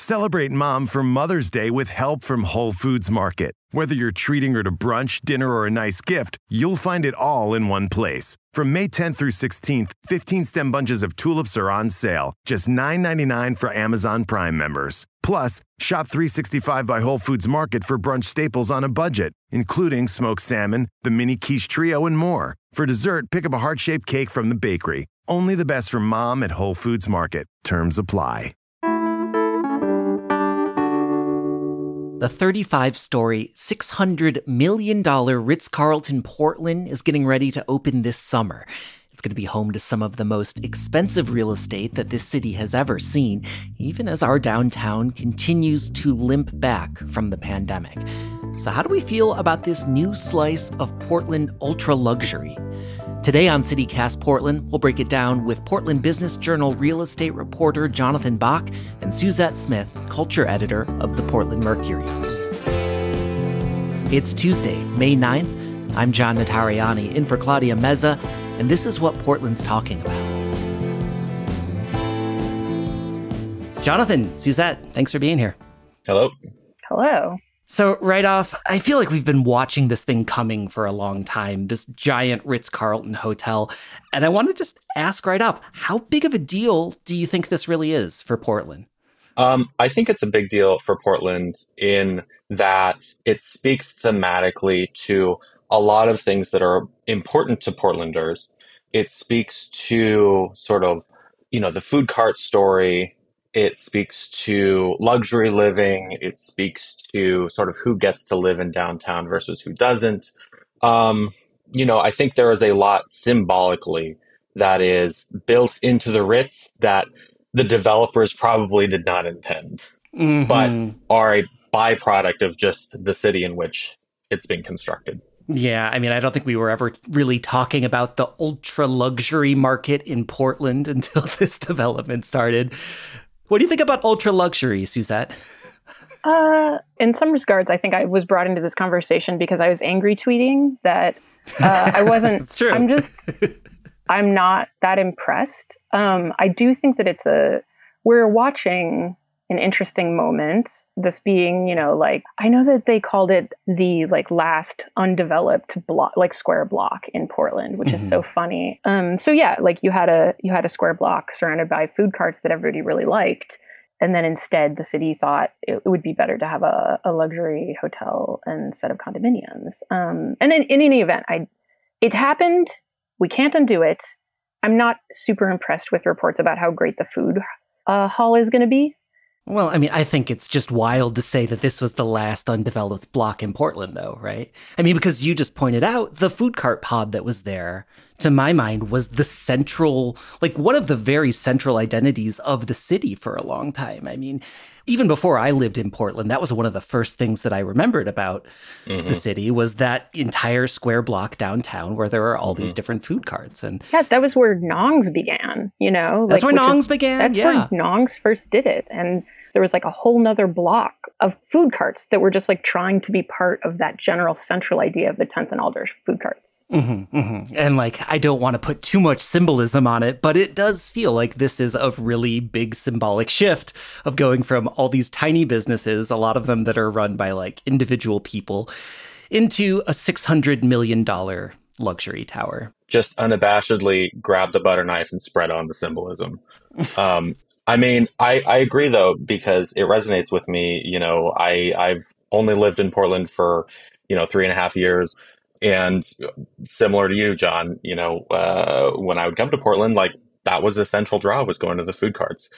Celebrate Mom for Mother's Day with help from Whole Foods Market. Whether you're treating her to brunch, dinner, or a nice gift, you'll find it all in one place. From May 10th through 16th, 15-stem bunches of tulips are on sale, just $9.99 for Amazon Prime members. Plus, shop 365 by Whole Foods Market for brunch staples on a budget, including smoked salmon, the mini quiche trio, and more. For dessert, pick up a heart-shaped cake from the bakery. Only the best from Mom at Whole Foods Market. Terms apply. The 35-story, $600 million Ritz-Carlton Portland is getting ready to open this summer. It's going to be home to some of the most expensive real estate that this city has ever seen, even as our downtown continues to limp back from the pandemic. So how do we feel about this new slice of Portland ultra-luxury? Today on CityCast Portland, we'll break it down with Portland Business Journal real estate reporter Jonathan Bach and Suzette Smith, culture editor of the Portland Mercury. It's Tuesday, May 9th. I'm John Notarianni, in for Claudia Meza, and this is what Portland's talking about. Jonathan, Suzette, thanks for being here. Hello. Hello. So right off, I feel like we've been watching this thing coming for a long time, this giant Ritz-Carlton hotel. And I want to just ask right off, how big of a deal do you think this really is for Portland? I think it's a big deal for Portland in that it speaks thematically to a lot of things that are important to Portlanders. It speaks to sort of, the food cart story. It speaks to luxury living. It speaks to sort of who gets to live in downtown versus who doesn't. I think there is a lot symbolically that is built into the Ritz that the developers probably did not intend, but are a byproduct of just the city in which it's being constructed. Yeah, I mean, I don't think we were ever really talking about the ultra luxury market in Portland until this development started. What do you think about ultra luxury, Suzette? In some regards, I think I was brought into this conversation because I was angry tweeting that I wasn't. It's true. I'm not that impressed. I do think that we're watching an interesting moment. This being, I know that they called it the last undeveloped block, square block in Portland, which is so funny. So yeah, you had a square block surrounded by food carts that everybody really liked. And then instead the city thought it would be better to have a luxury hotel instead of condominiums. And in any event, it happened. We can't undo it. I'm not super impressed with reports about how great the food hall is going to be. Well, I mean, I think it's just wild to say that this was the last undeveloped block in Portland, though, right? I mean, because you just pointed out the food cart pod that was there, to my mind, was the central, one of the very central identities of the city for a long time. I mean, even before I lived in Portland, that was one of the first things that I remembered about the city was that entire square block downtown where there are all these different food carts. And yeah, that was where Nong's began, That's where Nong's began, That's where Nong's first did it. And there was a whole nother block of food carts that were just trying to be part of that general central idea of the 10th and Alder food carts. And I don't want to put too much symbolism on it, but it does feel like this is a really big symbolic shift of going from all these tiny businesses, a lot of them that are run by individual people, into a $600 million luxury tower. Just unabashedly grab the butter knife and spread on the symbolism. I mean, I agree, though, because it resonates with me. I've only lived in Portland for, 3.5 years. And similar to you, John, when I would come to Portland, that was the central draw, was going to the food carts.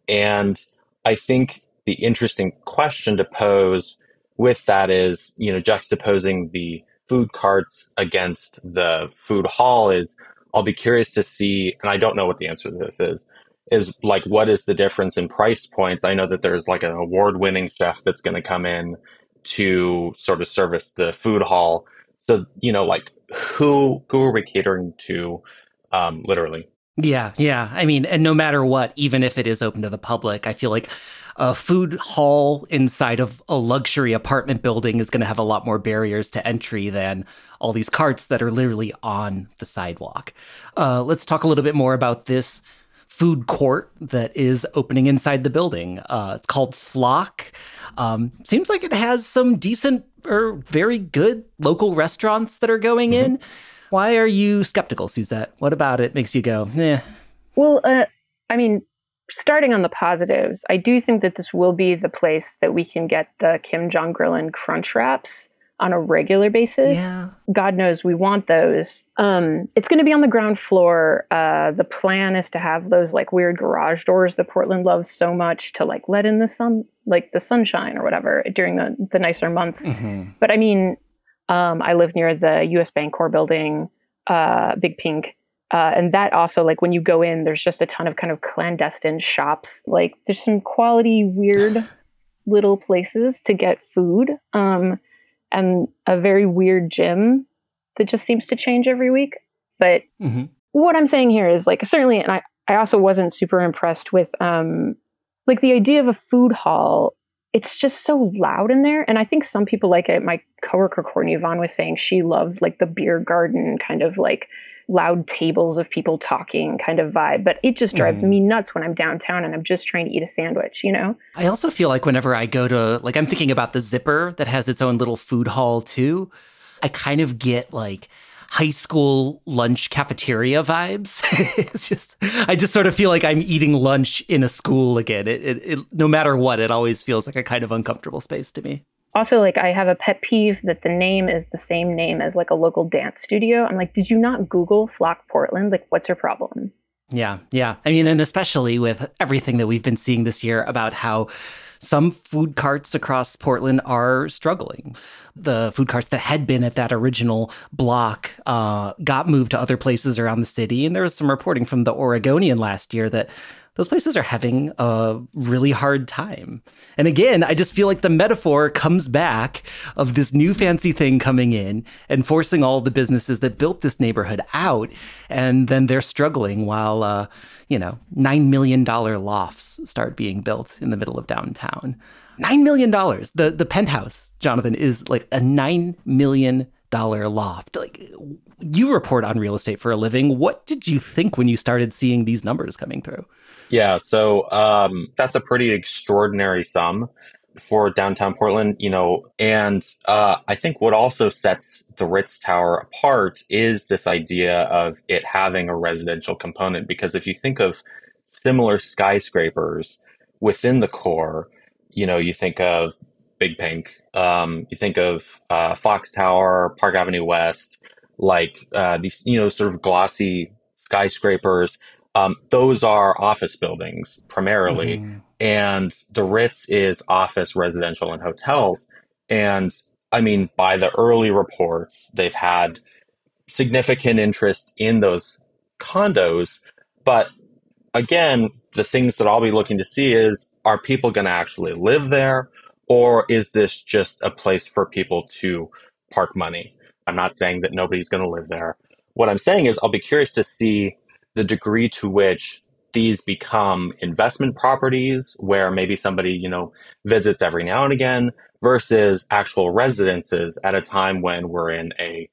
And I think the interesting question to pose with that is, juxtaposing the food carts against the food hall is, I'll be curious to see, and I don't know what the answer to this is what is the difference in price points? I know that there's an award-winning chef that's going to come in to sort of service the food hall. So, who are we catering to, literally? Yeah. I mean, and no matter what, even if it is open to the public, I feel like a food hall inside of a luxury apartment building is going to have a lot more barriers to entry than all these carts that are literally on the sidewalk. Let's talk a little bit more about this food court that is opening inside the building. It's called Flock. Seems like it has some decent or very good local restaurants that are going in. Why are you skeptical, Suzette? What about it makes you go, eh? Well, I mean, starting on the positives, I do think that this will be the place that we can get the Kim Jong-grillin crunch wraps on a regular basis. Yeah. God knows we want those. It's going to be on the ground floor. The plan is to have those like weird garage doors that Portland loves so much to like let in the sun, like the sunshine or whatever during the nicer months. But I mean, I live near the US Bancorp building, Big Pink. And that also, like, when you go in, there's just a ton of kind of clandestine shops. Like, there's some quality, weird little places to get food, and a very weird gym that just seems to change every week. But what I'm saying here is, like, certainly, and I also wasn't super impressed with, like, the idea of a food hall. It's just so loud in there. And I think some people like it. My coworker, Courtney Yvonne, was saying she loves, like, the beer garden kind of, like, loud tables of people talking kind of vibe, but it just drives me nuts when I'm downtown and I'm just trying to eat a sandwich, you know? I also feel like whenever I go to, like, I'm thinking about the Zipper that has its own little food hall too. I kind of get like high school lunch cafeteria vibes. I just sort of feel like I'm eating lunch in a school again. It no matter what, it always feels like a kind of uncomfortable space to me. Also, like, I have a pet peeve that the name is the same name as, like, a local dance studio. I'm like, did you not Google Flock Portland? Like, what's your problem? Yeah. I mean, and especially with everything that we've been seeing this year about how some food carts across Portland are struggling. The food carts that had been at that original block got moved to other places around the city. And there was some reporting from the Oregonian last year that those places are having a really hard time. And again, I just feel like the metaphor comes back of this new fancy thing coming in and forcing all the businesses that built this neighborhood out. And then they're struggling while, $9 million lofts start being built in the middle of downtown. $9 million. The penthouse, Jonathan, is like a $9 million loft. Like, you report on real estate for a living. What did you think when you started seeing these numbers coming through? Yeah, so that's a pretty extraordinary sum for downtown Portland, and I think what also sets the Ritz Tower apart is this idea of it having a residential component, because if you think of similar skyscrapers within the core, you think of Big Pink, you think of Fox Tower, Park Avenue West, like these, sort of glossy skyscrapers. Those are office buildings primarily, and the Ritz is office, residential, and hotels. And I mean, by the early reports, they've had significant interest in those condos. But again, the things that I'll be looking to see is, are people going to actually live there? Or is this just a place for people to park money? I'm not saying that nobody's going to live there. What I'm saying is I'll be curious to see the degree to which these become investment properties where maybe somebody, visits every now and again versus actual residences at a time when we're in a,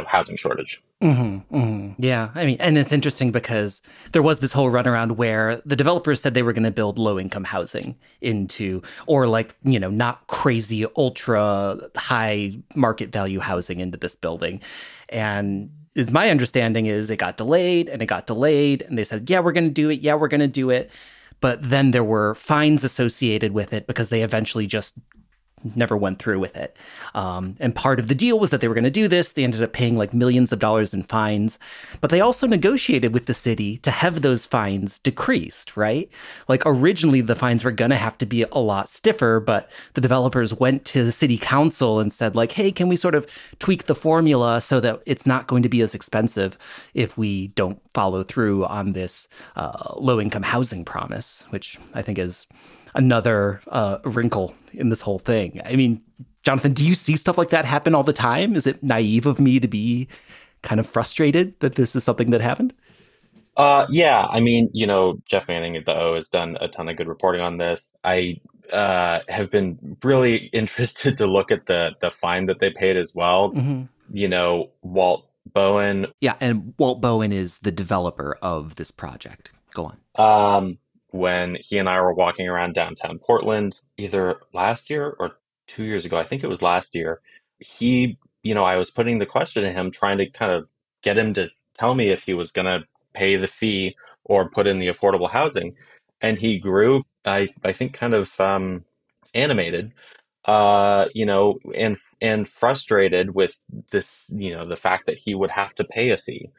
housing shortage. Yeah. I mean, and it's interesting because there was this whole runaround where the developers said they were going to build low income housing into, or like, not crazy, ultra high market value housing into this building. And my understanding is it got delayed and they said, yeah, we're going to do it. But then there were fines associated with it because they eventually just never went through with it. And part of the deal was that they were going to do this. They ended up paying like millions of dollars in fines, but they also negotiated with the city to have those fines decreased, right? Like originally the fines were going to have to be a lot stiffer, but the developers went to the city council and said like, hey, can we sort of tweak the formula so that it's not going to be as expensive if we don't follow through on this low-income housing promise, which I think is another wrinkle in this whole thing. I mean, Jonathan, do you see stuff like that happen all the time? Is it naive of me to be kind of frustrated that this is something that happened? Yeah. I mean, Jeff Manning at the O has done a ton of good reporting on this. I have been really interested to look at the fine that they paid as well. Walt Bowen. Yeah, and Walt Bowen is the developer of this project. Go on. When he and I were walking around downtown Portland, either last year or 2 years ago, I think it was last year, I was putting the question to him, trying to kind of get him to tell me if he was going to pay the fee or put in the affordable housing. And he grew, I think, kind of animated, and frustrated with this, the fact that he would have to pay a fee.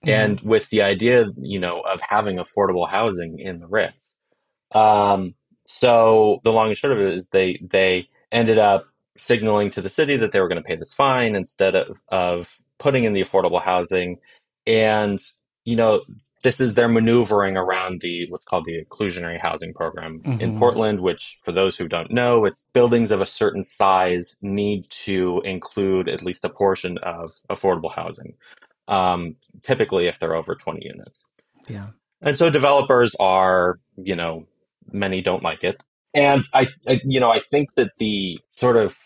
Mm-hmm. And with the idea, of having affordable housing in the Ritz. Um, so the long and short of it is they ended up signaling to the city that they were going to pay this fine instead of putting in the affordable housing. And, you know, this is their maneuvering around what's called the inclusionary housing program in Mm-hmm. Portland, which, for those who don't know, it's buildings of a certain size need to include at least a portion of affordable housing, typically if they're over 20 units. Yeah. And so developers are, many don't like it. And I think that the sort of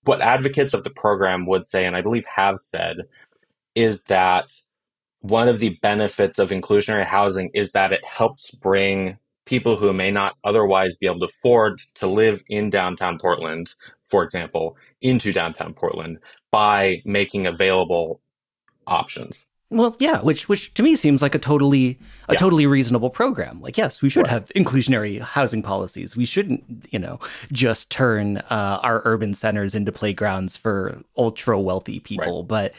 what advocates of the program would say, and I believe have said, is that one of the benefits of inclusionary housing is that it helps bring people who may not otherwise be able to afford to live in downtown Portland, for example, into downtown Portland by making available options. Well, yeah, which to me seems like a totally reasonable program. Like, yes, we should Right. have inclusionary housing policies. We shouldn't, just turn our urban centers into playgrounds for ultra wealthy people. Right. But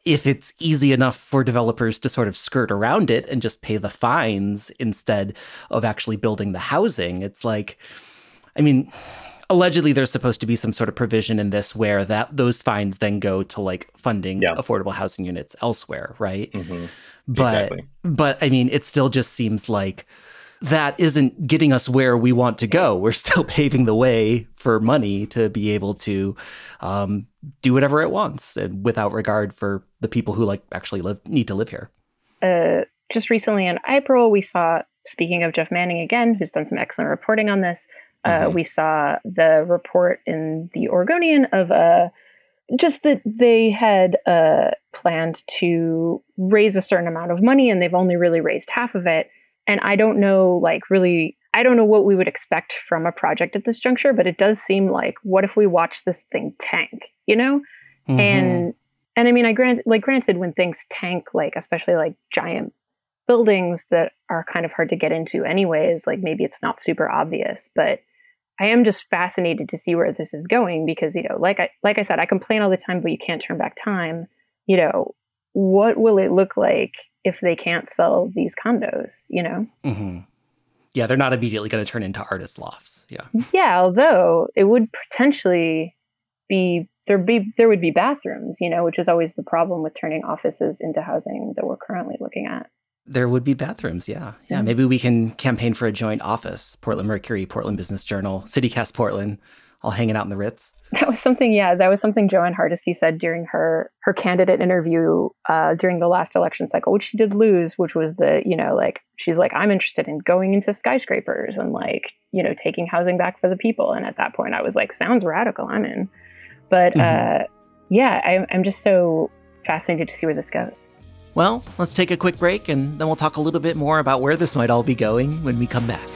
if it's easy enough for developers to sort of skirt around it and just pay the fines instead of actually building the housing, it's like, I mean, allegedly there's supposed to be some sort of provision in this where that those fines then go to like funding Yeah. affordable housing units elsewhere, right? Mm-hmm. But Exactly. but I mean, it still just seems like that isn't getting us where we want to go. We're still paving the way for money to be able to do whatever it wants, and without regard for the people who like actually need to live here. Just recently in April, we saw, speaking of Jeff Manning again, who's done some excellent reporting on this, we saw the report in the Oregonian of just that they had planned to raise a certain amount of money and they've only really raised half of it. And I don't know, I don't know what we would expect from a project at this juncture, but it does seem like, what if we watch this thing tank, Mm-hmm. And I mean, granted, when things tank, like, especially like giant buildings that are kind of hard to get into anyways, like maybe it's not super obvious, but I am just fascinated to see where this is going because, like I said, I complain all the time, but you can't turn back time. What will it look like if they can't sell these condos, Mm-hmm. Yeah, they're not immediately going to turn into artist lofts. Yeah. Yeah, although it would potentially there would be bathrooms, which is always the problem with turning offices into housing that we're currently looking at. There would be bathrooms, yeah. Yeah, maybe we can campaign for a joint office. Portland Mercury, Portland Business Journal, CityCast Portland, all hanging out in the Ritz. That was something Joanne Hardesty said during her candidate interview during the last election cycle, which she did lose, which was she's like, I'm interested in going into skyscrapers and taking housing back for the people. And at that point I was like, sounds radical, I'm in. But I'm just so fascinated to see where this goes. Well, let's take a quick break, and then we'll talk a little bit more about where this might all be going when we come back.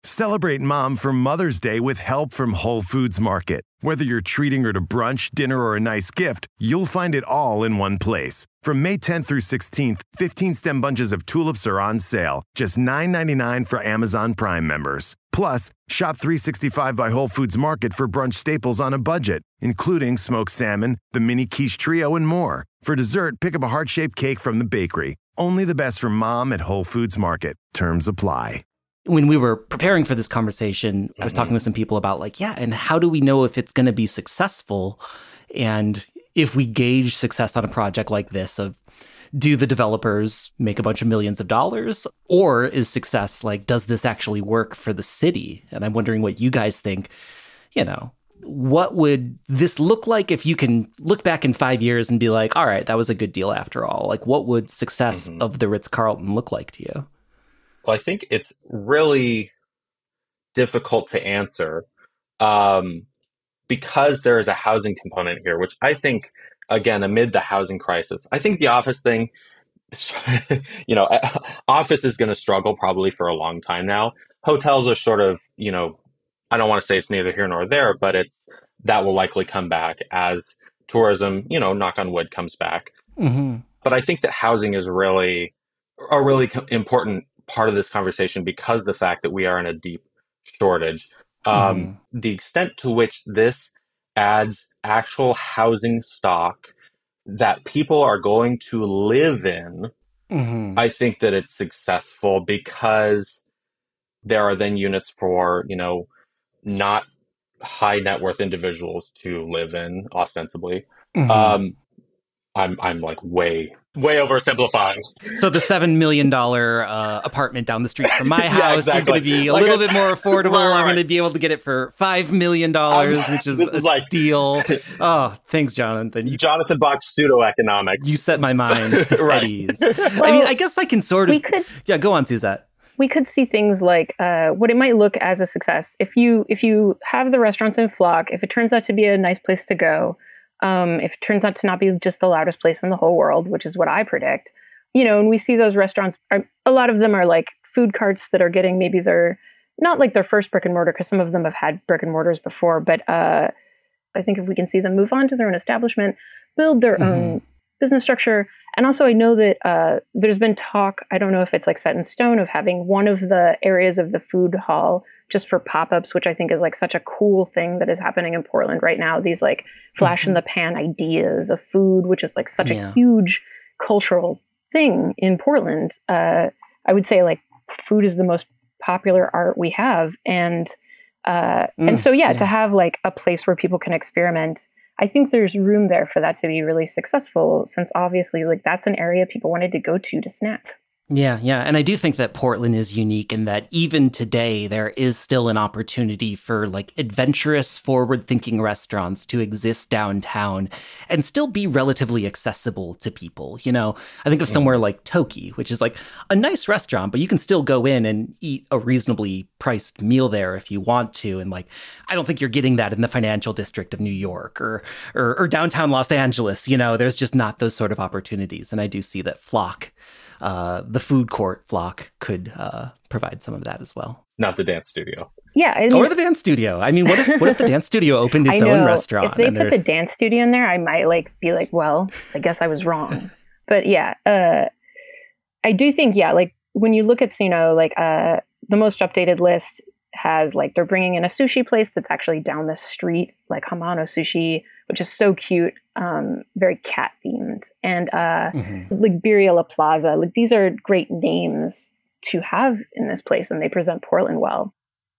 Celebrate Mom for Mother's Day with help from Whole Foods Market. Whether you're treating her to brunch, dinner, or a nice gift, you'll find it all in one place. From May 10th through 16th, 15-stem bunches of tulips are on sale, just $9.99 for Amazon Prime members. Plus, shop 365 by Whole Foods Market for brunch staples on a budget, including smoked salmon, the mini quiche trio, and more. For dessert, pick up a heart-shaped cake from the bakery. Only the best for Mom at Whole Foods Market. Terms apply. When we were preparing for this conversation, I was talking with some people about and how do we know if it's going to be successful? And if we gauge success on a project like this, do the developers make a bunch of millions of dollars, or is success does this actually work for the city? And I'm wondering what you guys think. What would this look like if you can look back in 5 years and be like, all right, that was a good deal after all? What would success of the Ritz-Carlton look like to you? Well, I think it's really difficult to answer because there is a housing component here, which I think again, amid the housing crisis, I think the office thing, office is going to struggle probably for a long time now. Hotels are sort of, I don't want to say it's neither here nor there, but that will likely come back as tourism, knock on wood, comes back. Mm-hmm. But I think that housing is really a really important part of this conversation because the fact that we are in a deep shortage. The extent to which this adds actual housing stock that people are going to live in, I think that it's successful because there are then units for, not high net worth individuals to live in ostensibly. I'm like way oversimplifying. So the $7 million apartment down the street from my house is going to be a little bit more affordable. Right. I'm going to be able to get it for $5 million, which is a steal. Oh, thanks, Jonathan. Jonathan Bach's pseudo-economics. You set my mind at ease. Well, I mean, I guess I can sort of... Yeah, go on, Suzette. We could see things like what it might look as a success. If you have the restaurants in Flock, if it turns out to be a nice place to go, if it turns out to not be just the loudest place in the whole world, which is what I predict, and we see those restaurants, a lot of them are like food carts that are getting, maybe they're not like their first brick and mortar, because some of them have had brick and mortars before, but I think if we can see them move on to their own establishment, build their own business structure. And also I know that there's been talk, I don't know if it's like set in stone, of having one of the areas of the food hall just for pop-ups, which I think is like such a cool thing that is happening in Portland right now. These like flash in the pan ideas of food, which is like such a huge cultural thing in Portland. I would say like food is the most popular art we have. And so, to have like a place where people can experiment, I think there's room there for that to be really successful, since obviously like that's an area people wanted to go to snack. Yeah. And I do think that Portland is unique in that even today, there is still an opportunity for like adventurous, forward-thinking restaurants to exist downtown and still be relatively accessible to people. I think of somewhere like Toki, which is like a nice restaurant, but you can still go in and eat a reasonably priced meal there if you want to. And like, I don't think you're getting that in the financial district of New York or downtown Los Angeles. There's just not those sort of opportunities. And I do see that Flock, the food court Flock, could provide some of that as well. Not the dance studio. Yeah. Or the dance studio. I mean, what if the dance studio opened its own restaurant? If they put the dance studio in there, I might be like, well, I guess I was wrong. But yeah, I do think, like when you look at, the most updated list has like, they're bringing in a sushi place that's actually down the street, like Hamano Sushi, which is so cute, very cat themed, and like Birria La Plaza. Like these are great names to have in this place, and they present Portland well.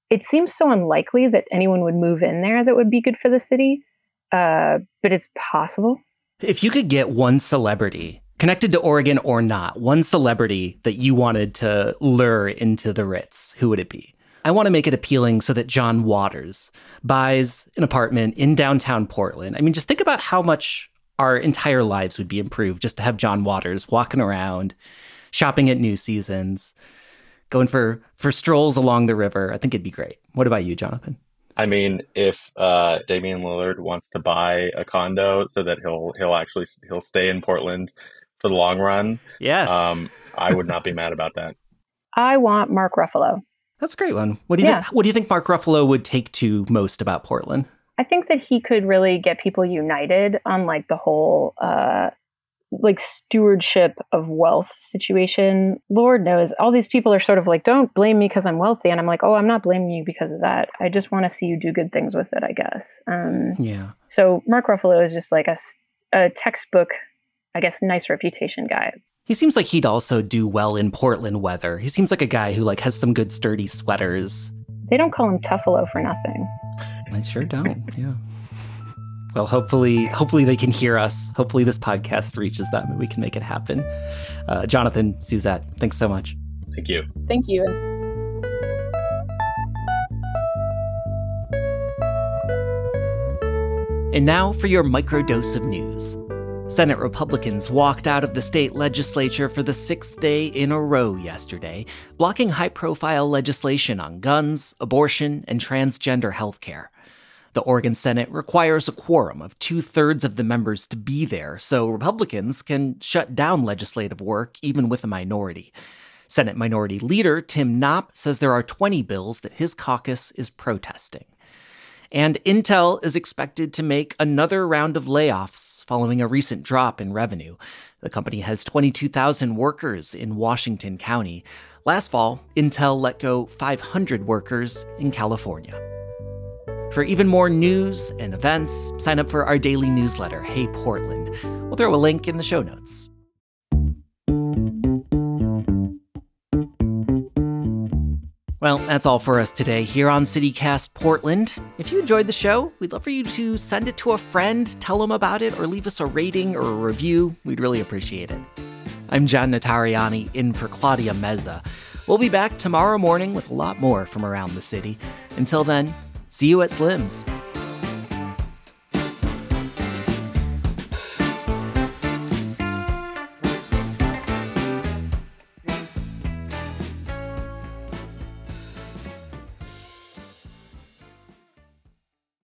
It seems so unlikely that anyone would move in there that would be good for the city, but it's possible. If you could get one celebrity, connected to Oregon or not, one celebrity that you wanted to lure into the Ritz, who would it be? I want to make it appealing so that John Waters buys an apartment in downtown Portland. I mean, just think about how much our entire lives would be improved just to have John Waters walking around, shopping at New Seasons, going for strolls along the river. I think it'd be great. What about you, Jonathan? I mean, if Damian Lillard wants to buy a condo so that he'll stay in Portland for the long run, yes, I would not be mad about that. I want Mark Ruffalo. That's a great one. What do you think Mark Ruffalo would take to most about Portland? I think that he could really get people united on like the whole like stewardship of wealth situation. Lord knows, all these people are sort of like, don't blame me because I'm wealthy. And I'm like, oh, I'm not blaming you because of that. I just want to see you do good things with it, I guess. So Mark Ruffalo is just like a textbook, I guess, nice reputation guy. He seems like he'd also do well in Portland weather. He seems like a guy who like has some good sturdy sweaters. They don't call him Tuffalo for nothing. I sure don't. Yeah. Well, hopefully they can hear us. Hopefully this podcast reaches them and we can make it happen. Jonathan, Suzette, thanks so much. Thank you. Thank you. And now for your microdose of news. Senate Republicans walked out of the state legislature for the 6th day in a row yesterday, blocking high-profile legislation on guns, abortion, and transgender healthcare. The Oregon Senate requires a quorum of 2/3 of the members to be there, so Republicans can shut down legislative work even with a minority. Senate Minority Leader Tim Knopp says there are 20 bills that his caucus is protesting. And Intel is expected to make another round of layoffs following a recent drop in revenue. The company has 22,000 workers in Washington County. Last fall, Intel let go 500 workers in California. For even more news and events, sign up for our daily newsletter, Hey Portland. We'll throw a link in the show notes. Well, that's all for us today here on CityCast Portland. If you enjoyed the show, we'd love for you to send it to a friend, tell them about it, or leave us a rating or a review. We'd really appreciate it. I'm John Notarianni, in for Claudia Meza. We'll be back tomorrow morning with a lot more from around the city. Until then, see you at Slim's.